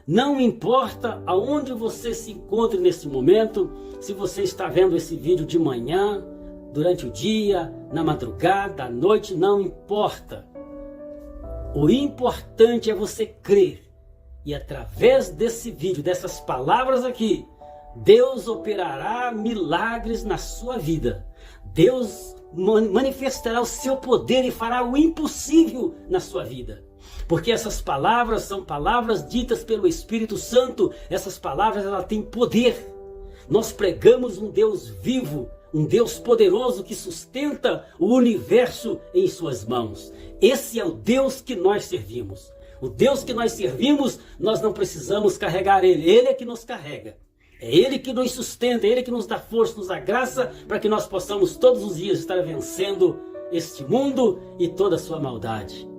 Não importa aonde você se encontre nesse momento, se você está vendo esse vídeo de manhã, durante o dia, na madrugada, à noite, não importa. O importante é você crer. E através desse vídeo, dessas palavras aqui, Deus operará milagres na sua vida. Deus manifestará o seu poder e fará o impossível na sua vida. Porque essas palavras são palavras ditas pelo Espírito Santo. Essas palavras, elas têm poder. Nós pregamos um Deus vivo, um Deus poderoso que sustenta o universo em suas mãos. Esse é o Deus que nós servimos. O Deus que nós servimos, nós não precisamos carregar Ele. Ele é que nos carrega. É Ele que nos sustenta, é Ele que nos dá força, nos dá graça, para que nós possamos todos os dias estar vencendo este mundo e toda a sua maldade.